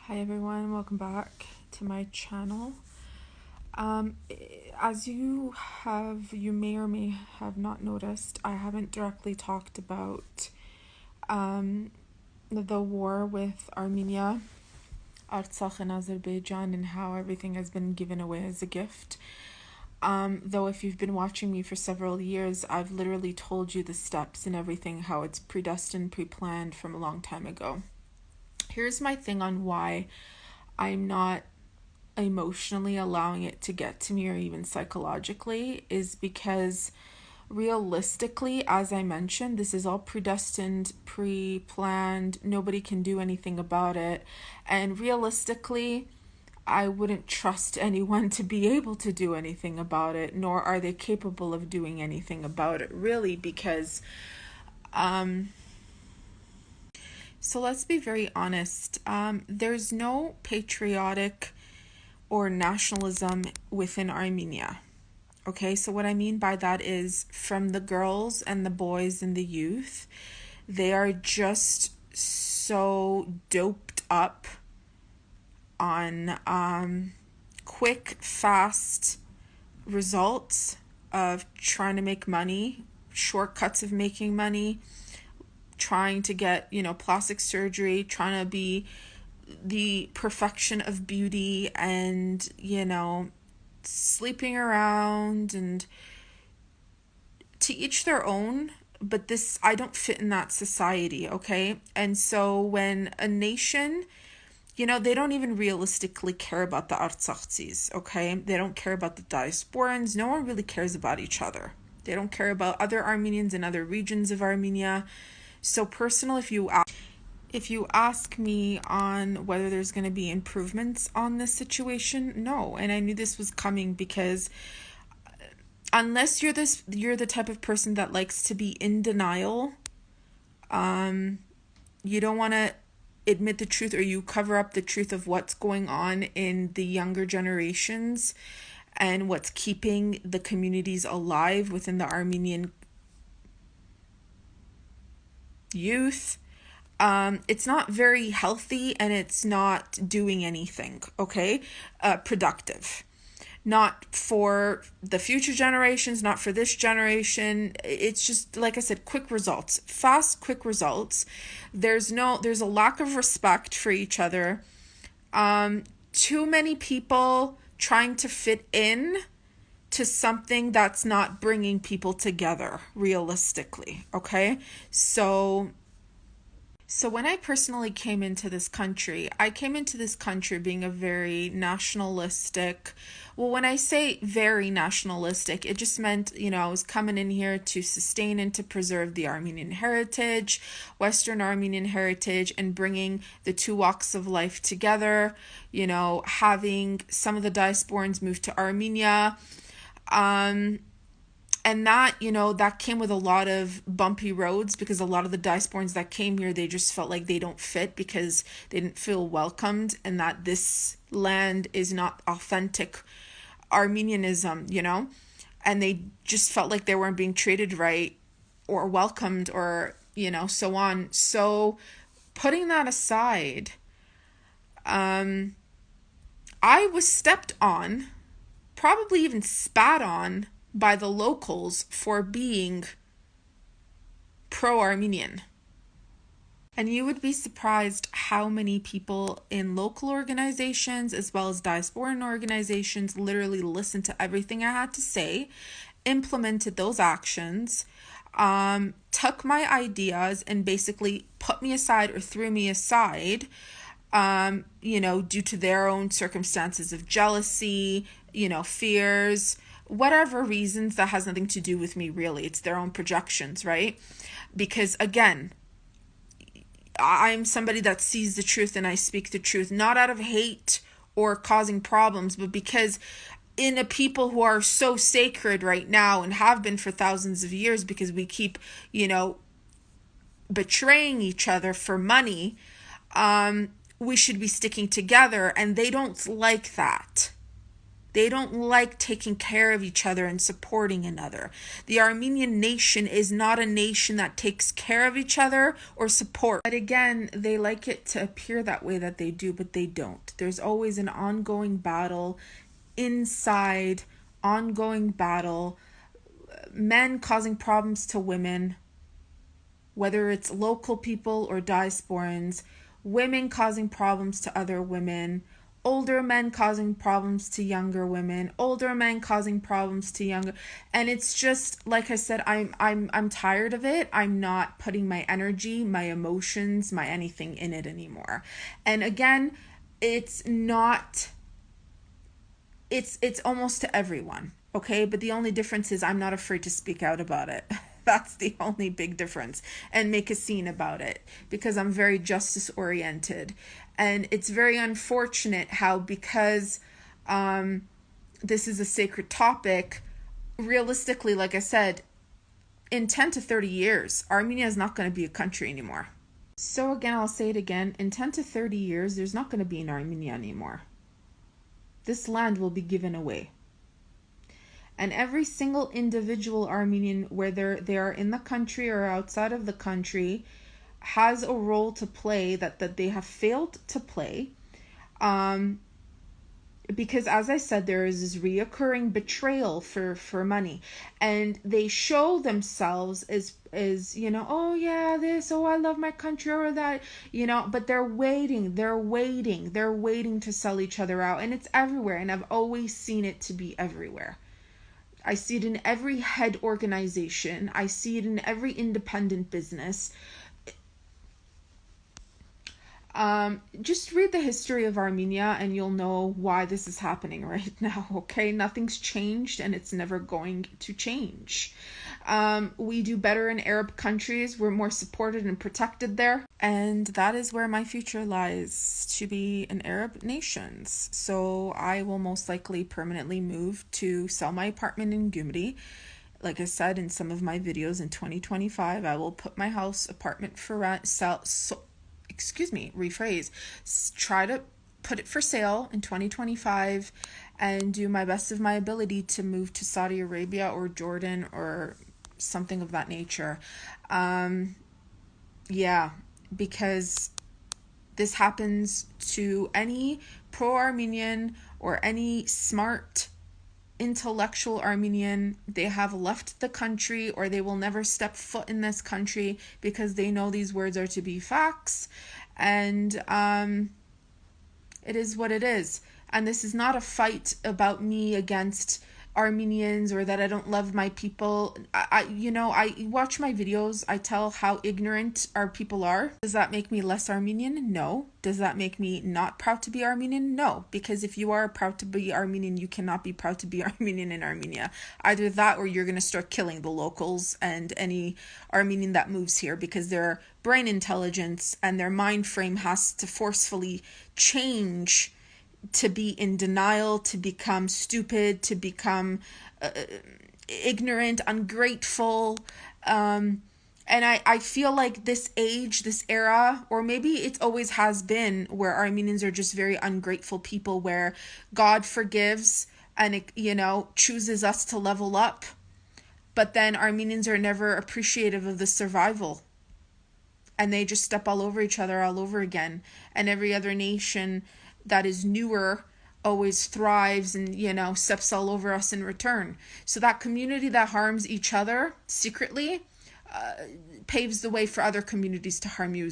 Hi everyone, welcome back to my channel. As you may or may have not noticed, I haven't directly talked about the war with Armenia, Artsakh and Azerbaijan, and how everything has been given away as a gift. Though if you've been watching me for several years, I've literally told you the steps and everything, how it's predestined, pre-planned from a long time ago. Here's my thing on why I'm not emotionally allowing it to get to me, or even psychologically, is because realistically, as I mentioned, this is all predestined, pre-planned. Nobody can do anything about it. And realistically, I wouldn't trust anyone to be able to do anything about it, nor are they capable of doing anything about it, really, because so let's be very honest. There's no patriotic or nationalism within Armenia. Okay, so what I mean by that is, from the girls and the boys and the youth, they are just so doped up on quick, fast results of trying to make money, shortcuts of making money, trying to get, plastic surgery, trying to be the perfection of beauty, and, sleeping around, and to each their own. But I don't fit in that society, okay? And so when a nation, they don't even realistically care about the Artsakhis, okay? They don't care about the diasporans. No one really cares about each other. They don't care about other Armenians in other regions of Armenia. So personal, if you ask me on whether there's going to be improvements on this situation, no. And I knew this was coming, because unless you're the type of person that likes to be in denial, you don't want to admit the truth, or you cover up the truth of what's going on in the younger generations and what's keeping the communities alive within the Armenian youth. It's not very healthy, and it's not doing anything, okay, productive. Not for the future generations, not for this generation. It's just, like I said, quick results, fast, quick results. There's a lack of respect for each other. Too many people trying to fit in to something that's not bringing people together, realistically, okay? So when I personally came into this country, I came into this country being a very nationalistic. Well, when I say very nationalistic, it just meant, I was coming in here to sustain and to preserve the Armenian heritage, Western Armenian heritage, and bringing the two walks of life together, having some of the diasporans move to Armenia. And that, that came with a lot of bumpy roads, because a lot of the diasporans that came here, they just felt like they don't fit because they didn't feel welcomed, and that this land is not authentic Armenianism, and they just felt like they weren't being treated right or welcomed, or, so on. So putting that aside, I was stepped on, probably even spat on, by the locals for being pro-Armenian. And you would be surprised how many people in local organizations, as well as diasporan organizations, literally listened to everything I had to say, implemented those actions, took my ideas, and basically put me aside or threw me aside, due to their own circumstances of jealousy, fears, whatever reasons. That has nothing to do with me, really. It's their own projections, right? Because again, I'm somebody that sees the truth, and I speak the truth, not out of hate or causing problems, but because in a people who are so sacred right now, and have been for thousands of years, because we keep, betraying each other for money, we should be sticking together, and they don't like that. They don't like taking care of each other and supporting another. The Armenian nation is not a nation that takes care of each other or support. But again, they like it to appear that way that they do, but they don't. There's always an ongoing battle inside, ongoing battle, men causing problems to women, whether it's local people or diasporans, women causing problems to other women, older men causing problems to younger women, older men causing problems to younger. And it's just, like I said, I'm tired of it. I'm not putting my energy, my emotions, my anything in it anymore. And again, it's almost to everyone, okay? But the only difference is I'm not afraid to speak out about it. That's the only big difference, and make a scene about it, because I'm very justice oriented. And it's very unfortunate how, because this is a sacred topic, realistically, like I said, in 10 to 30 years, Armenia is not going to be a country anymore. So again, I'll say it again, in 10 to 30 years, there's not going to be an Armenia anymore. This land will be given away. And every single individual Armenian, whether they are in the country or outside of the country, has a role to play that they have failed to play. Because as I said, there is this reoccurring betrayal for money. And they show themselves as oh yeah, this, oh I love my country, or that, but they're waiting to sell each other out. And it's everywhere. And I've always seen it to be everywhere. I see it in every head organization. I see it in every independent business. Just read the history of Armenia and you'll know why this is happening right now, okay? Nothing's changed and it's never going to change. We do better in Arab countries. We're more supported and protected there. And that is where my future lies, to be in Arab nations. So I will most likely permanently move to sell my apartment in Gümri. Like I said in some of my videos, in 2025, I will put my apartment for rent, try to put it for sale in 2025 and do my best of my ability to move to Saudi Arabia or Jordan or something of that nature. Because this happens to any pro-Armenian or any smart intellectual Armenian. They have left the country, or they will never step foot in this country, because they know these words are to be facts. And it is what it is. And this is not a fight about me against Armenians or that I don't love my people. I watch my videos. I tell how ignorant our people are. Does that make me less Armenian? No. Does that make me not proud to be Armenian? No. Because if you are proud to be Armenian, you cannot be proud to be Armenian in Armenia. Either that, or you're going to start killing the locals and any Armenian that moves here, because their brain intelligence and their mind frame has to forcefully change to be in denial, to become stupid, to become ignorant, ungrateful. And I feel like this age, this era, or maybe it always has been, where Armenians are just very ungrateful people, where God forgives and, chooses us to level up. But then Armenians are never appreciative of the survival. And they just step all over each other all over again. And every other nation that is newer always thrives and, steps all over us in return. So that community that harms each other secretly paves the way for other communities to harm you.